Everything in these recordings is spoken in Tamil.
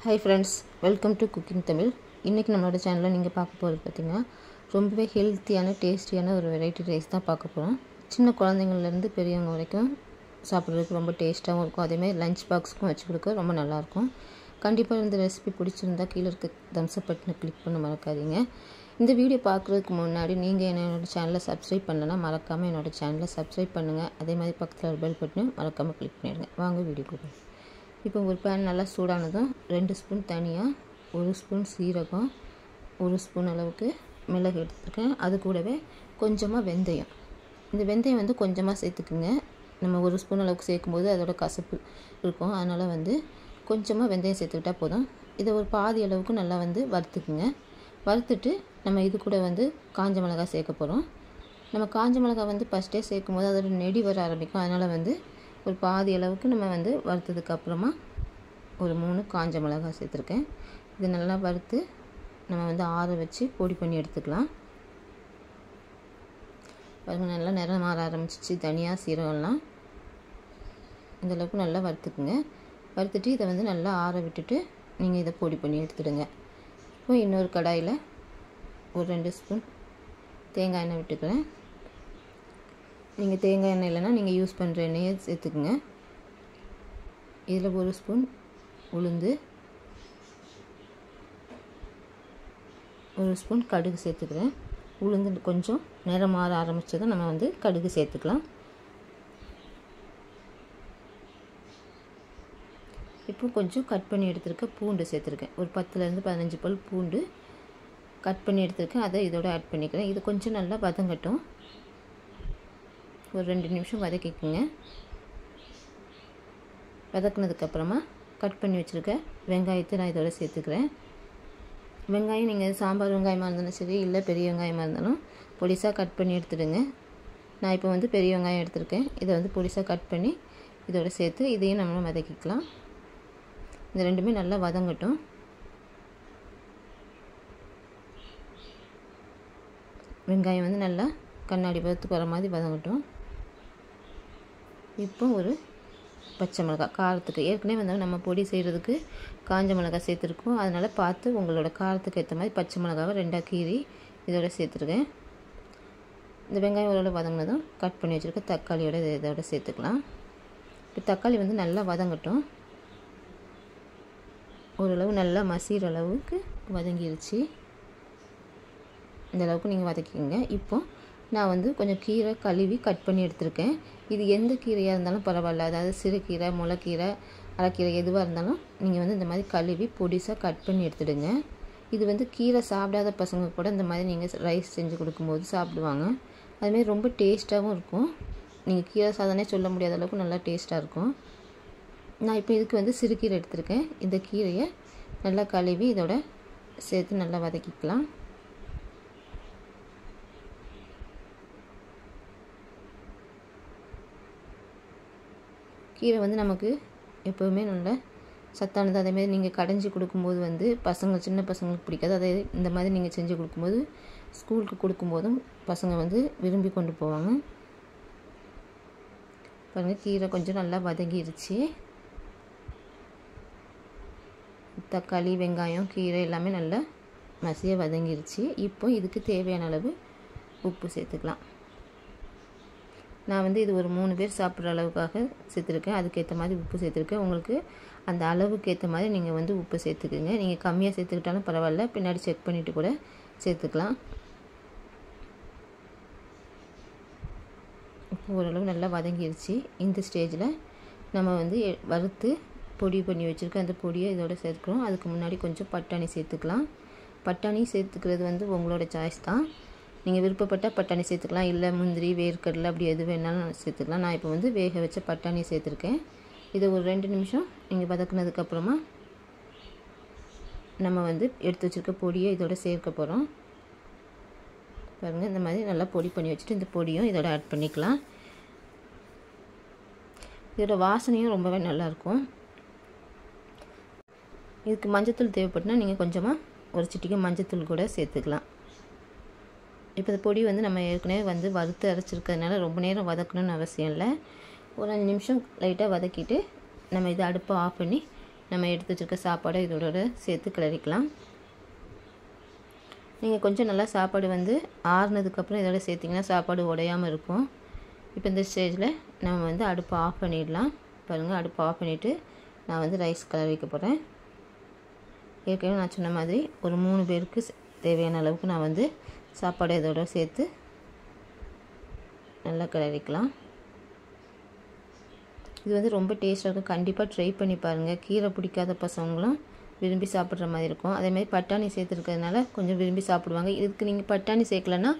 Hi friends, welcome to Cooking Tamil. இன்றைக்கி நம்மளோட சேனலில் நீங்கள் பார்க்க போகிறது பார்த்திங்கன்னா ரொம்பவே ஹெல்த்தியான டேஸ்டியான ஒரு வெரைட்டி ரைஸ் தான் பார்க்க போகிறோம். சின்ன குழந்தைங்கள்லேருந்து பெரியவங்க வரைக்கும் சாப்பிட்றதுக்கு ரொம்ப டேஸ்ட்டாகவும் இருக்கும். அதேமாதிரி லஞ்ச் பாக்ஸுக்கும் வச்சு கொடுக்க ரொம்ப நல்லாயிருக்கும். கண்டிப்பாக இந்த ரெசிபி பிடிச்சிருந்தா கீழே இருக்க தம்ஸ் அப் பட்டனை கிளிக் பண்ண மறக்காதீங்க. இந்த வீடியோ பார்க்குறதுக்கு முன்னாடி நீங்கள் என்னோடய சேனலை சப்ஸ்கிரைப் பண்ணலன்னா மறக்காமல் என்னோடய சேனலை சப்ஸ்கிரைப் பண்ணுங்கள். அதே மாதிரி பக்கத்தில் ஒரு பெல் பட்டனையும் மறக்காமல் கிளிக் பண்ணிவிடுங்க. வாங்க வீடியோ கொடுப்போம். இப்போ ஒரு பேன் நல்லா சூடானதும் 2 ஸ்பூன் தனியாக, 1 ஸ்பூன் சீரகம், 1 ஸ்பூன் அளவுக்கு மிளகு எடுத்துருக்கேன். அது கூடவே கொஞ்சமாக வெந்தயம். இந்த வெந்தயம் வந்து கொஞ்சமாக சேர்த்துக்குங்க. நம்ம 1 ஸ்பூன் அளவுக்கு சேர்க்கும்போது அதோட கசப்பு இருக்கும். அதனால் கொஞ்சமாக வெந்தயம் சேர்த்துக்கிட்டால் போதும். இதை ஒரு பாதி அளவுக்கு நல்லா வறுத்துக்குங்க. வறுத்துட்டு நம்ம இது கூட காஞ்ச மிளகாய் சேர்க்க போகிறோம். நம்ம காஞ்ச மிளகாய் ஃபஸ்ட்டே சேர்க்கும் போது அதோட நெடி வர ஆரம்பிக்கும். அதனால் ஒரு பாதி அளவுக்கு நம்ம வறுத்ததுக்கு அப்புறமா ஒரு 3 காஞ்ச மிளகாய் சேர்த்துருக்கேன். இது நல்லா வறுத்து நம்ம ஆற வச்சு பொடி பண்ணி எடுத்துக்கலாம். பாருங்கள், நல்லா நிறம் மாற ஆரம்பிச்சிச்சு. தனியாக சீரகம்லாம் இந்தளவுக்கு நல்லா வறுத்துக்குங்க. வறுத்துட்டு இதை நல்லா ஆற விட்டுட்டு நீங்கள் இதை பொடி பண்ணி எடுத்துடுங்க. இப்போ இன்னொரு கடாயில் ஒரு 2 ஸ்பூன் தேங்காய் எண்ணெய் விட்டுக்கிறேன். நீங்கள் தேங்காய் எண்ணெய் இல்லைன்னா நீங்கள் யூஸ் பண்ணுற எண்ணெயை சேர்த்துக்குங்க. இதில் 1 ஸ்பூன் உளுந்து, 1 ஸ்பூன் கடுகு சேர்த்துக்கிறேன். உளுந்து கொஞ்சம் நிறம் மாற ஆரம்பித்ததும் நம்ம கடுகு சேர்த்துக்கலாம். இப்போ கொஞ்சம் கட் பண்ணி எடுத்துருக்க பூண்டு சேர்த்துருக்கேன். ஒரு 10லேருந்து 15 பல் பூண்டு கட் பண்ணி எடுத்துருக்கேன். அதை இதோட ஆட் பண்ணிக்கிறேன். இது கொஞ்சம் நல்லா வதங்கட்டும். ஒரு 2 நிமிஷம் வதக்கிக்குங்க. வதக்குனதுக்கப்புறமா கட் பண்ணி வச்சுருக்க வெங்காயத்தை நான் இதோட சேர்த்துக்கிறேன். வெங்காயம் நீங்கள் சாம்பார் வெங்காயமாக இருந்தாலும் சரி, இல்லை பெரிய வெங்காயமாக இருந்தாலும் பொடிசாக கட் பண்ணி எடுத்துடுங்க. நான் இப்போ பெரிய வெங்காயம் எடுத்துருக்கேன். இதை பொடிசாக கட் பண்ணி இதோட சேர்த்து இதையும் நம்ம வதக்கிக்கலாம். இந்த ரெண்டுமே நல்லா வதங்கட்டும். வெங்காயம் நல்லா கண்ணாடி பதத்துக்கு வர மாதிரி வதங்கட்டும். இப்போ ஒரு பச்சை மிளகாய் காரத்துக்கு, ஏற்கனவே நம்ம பொடி செய்கிறதுக்கு காஞ்ச மிளகாய் சேர்த்துருக்கோம். அதனால் பார்த்து உங்களோட காரத்துக்கு ஏற்ற மாதிரி பச்சை மிளகாவை 2ஆக கீறி இதோட சேர்த்துருக்கேன். இந்த வெங்காயம் ஓரளவு வதங்கினதும் கட் பண்ணி வச்சுருக்க தக்காளியோட இதோட சேர்த்துக்கலாம். இப்போ தக்காளி நல்லா வதங்கட்டும். ஓரளவு நல்லா மசிகிற அளவுக்கு வதங்கிருச்சு. இந்த அளவுக்கு நீங்கள் வதக்கிங்க. இப்போ நான் கொஞ்சம் கீரை கழுவி கட் பண்ணி எடுத்துருக்கேன். இது எந்த கீரையாக இருந்தாலும் பரவாயில்ல, அதாவது சிறுகீரை, முளைக்கீரை, அரைக்கீரை எதுவாக இருந்தாலும் நீங்கள் இந்த மாதிரி கழுவி பொடிசாக கட் பண்ணி எடுத்துடுங்க. இது கீரை சாப்பிடாத பசங்க கூட இந்த மாதிரி நீங்கள் ரைஸ் செஞ்சு கொடுக்கும்போது சாப்பிடுவாங்க. அதுமாரி ரொம்ப டேஸ்ட்டாகவும் இருக்கும். நீங்கள் கீரை சாதனே சொல்ல முடியாத அளவுக்கு நல்லா டேஸ்ட்டாக இருக்கும். நான் இப்போ இதுக்கு சிறுகீரை எடுத்துருக்கேன். இந்த கீரையை நல்லா கழுவி இதோட சேர்த்து நல்லா வதக்கிக்கலாம். கீரை நமக்கு எப்போவுமே நல்ல சத்தானது. அதேமாதிரி நீங்கள் கடைஞ்சி கொடுக்கும்போது சின்ன பசங்களுக்கு பிடிக்காது. அதே இந்த மாதிரி நீங்கள் செஞ்சு கொடுக்கும்போது ஸ்கூலுக்கு கொடுக்கும்போதும் பசங்க விரும்பி கொண்டு போவாங்க. பாருங்கள், கீரை கொஞ்சம் நல்லா வதங்கிருச்சு. தக்காளி, வெங்காயம், கீரை எல்லாமே நல்லா மசியாக வதங்கிருச்சு. இப்போ இதுக்கு தேவையான அளவு உப்பு சேர்த்துக்கலாம். நான் இது ஒரு 3 பேர் சாப்பிட்ற அளவுக்காக சேர்த்துருக்கேன். அதுக்கேற்ற மாதிரி உப்பு சேர்த்துருக்கேன். உங்களுக்கு அந்த அளவுக்கு ஏற்ற மாதிரி நீங்கள் உப்பு சேர்த்துக்குங்க. நீங்கள் கம்மியாக சேர்த்துக்கிட்டாலும் பரவாயில்ல, பின்னாடி செக் பண்ணிவிட்டு கூட சேர்த்துக்கலாம். உப்பு ஓரளவு நல்லா வதங்கிருச்சு. இந்த ஸ்டேஜில் நம்ம வறுத்து பொடி பண்ணி வச்சுருக்க அந்த பொடியை இதோட சேர்க்குறோம். அதுக்கு முன்னாடி கொஞ்சம் பட்டாணி சேர்த்துக்கலாம். பட்டாணி சேர்த்துக்கிறது உங்களோட சாய்ஸ் தான். நீங்கள் விருப்பப்பட்டால் பட்டாணி சேர்த்துக்கலாம், இல்லை முந்திரி, வேர்க்கடலை, அப்படி எது வேணாலும் சேர்த்துக்கலாம். நான் இப்போ வேக வச்ச பட்டாணி சேர்த்துருக்கேன். இதை ஒரு 2 நிமிஷம் நீங்கள் வதக்குனதுக்கப்புறமா நம்ம எடுத்து வச்சுருக்க பொடியை இதோட சேர்க்க போகிறோம். பாருங்கள், இந்த மாதிரி நல்லா பொடி பண்ணி வச்சுட்டு இந்த பொடியும் இதோட ஆட் பண்ணிக்கலாம். இதோட வாசனையும் ரொம்பவே நல்லாயிருக்கும். இதுக்கு மஞ்சத்தூள் தேவைப்பட்டுனா நீங்கள் கொஞ்சமாக ஒரு சிட்டிகை மஞ்சத்தூள் கூட சேர்த்துக்கலாம். இப்போ இந்த பொடி நம்ம ஏற்கனவே வறுத்து அரைச்சிருக்கிறதுனால ரொம்ப நேரம் வதக்கணும்னு அவசியம் இல்லை. ஒரு 5 நிமிஷம் லைட்டாக வதக்கிட்டு நம்ம இதை அடுப்பை ஆஃப் பண்ணி நம்ம எடுத்து வச்சுருக்க சாப்பாடை இதோட சேர்த்து கிளறிக்கலாம். நீங்கள் கொஞ்சம் நல்லா சாப்பாடு வந்து ஆறுனதுக்கப்புறம் இதோட சேர்த்திங்கன்னா சாப்பாடு உடையாமல் இருக்கும். இப்போ இந்த ஸ்டேஜில் நம்ம வந்து அடுப்பு ஆஃப் பண்ணிடலாம். பாருங்கள், அடுப்பு ஆஃப் பண்ணிவிட்டு நான் வந்து ரைஸ் கிளறி வைக்க போகிறேன். ஏற்கனவே நான் சொன்ன மாதிரி ஒரு 3 பேருக்கு தேவையான அளவுக்கு நான் வந்து சாப்பாடு இதோட சேர்த்து நல்லா கிளறிக்கலாம். இது வந்து ரொம்ப டேஸ்ட்டாக இருக்கும். கண்டிப்பாக ட்ரை பண்ணி பாருங்கள். கீரை பிடிக்காத பசங்களும் விரும்பி சாப்பிட்ற மாதிரி இருக்கும். அதேமாதிரி பட்டாணி சேர்த்துருக்கிறதுனால கொஞ்சம் விரும்பி சாப்பிடுவாங்க. இதுக்கு நீங்கள் பட்டாணி சேர்க்கலன்னா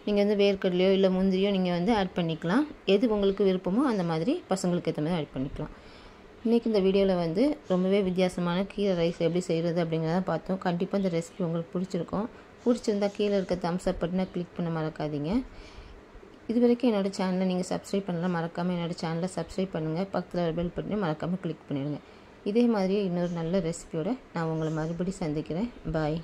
நீங்கள் வந்து வேர்க்கடலையோ இல்லை முந்திரியோ நீங்கள் வந்து ஆட் பண்ணிக்கலாம். எது உங்களுக்கு விருப்பமோ அந்த மாதிரி பசங்களுக்கு ஏற்ற மாதிரி ஆட் பண்ணிக்கலாம். இன்றைக்கி இந்த வீடியோவில் வந்து ரொம்பவே வித்தியாசமான கீரை ரைஸ் எப்படி செய்கிறது அப்படிங்கிறத பார்த்தோம். கண்டிப்பாக இந்த ரெசிபி உங்களுக்கு பிடிச்சிருக்கும். பிடிச்சிருந்தால் கீழே இருக்க தம்ஸ் அப் பட்டனை கிளிக் பண்ண மறக்காதீங்க. இது வரைக்கும் என்னோடய சேனலை நீங்கள் சப்ஸ்கிரைப் பண்ணலாம், மறக்காமல் என்னோடய சேனலை சப்ஸ்கிரைப் பண்ணுங்கள். பக்கத்தில் பெல் பட்டனை மறக்காமல் கிளிக் பண்ணிடுங்க. இதே மாதிரியே இன்னொரு நல்ல ரெசிபியோடு நான் உங்களை மறுபடியும் சந்திக்கிறேன். பாய்.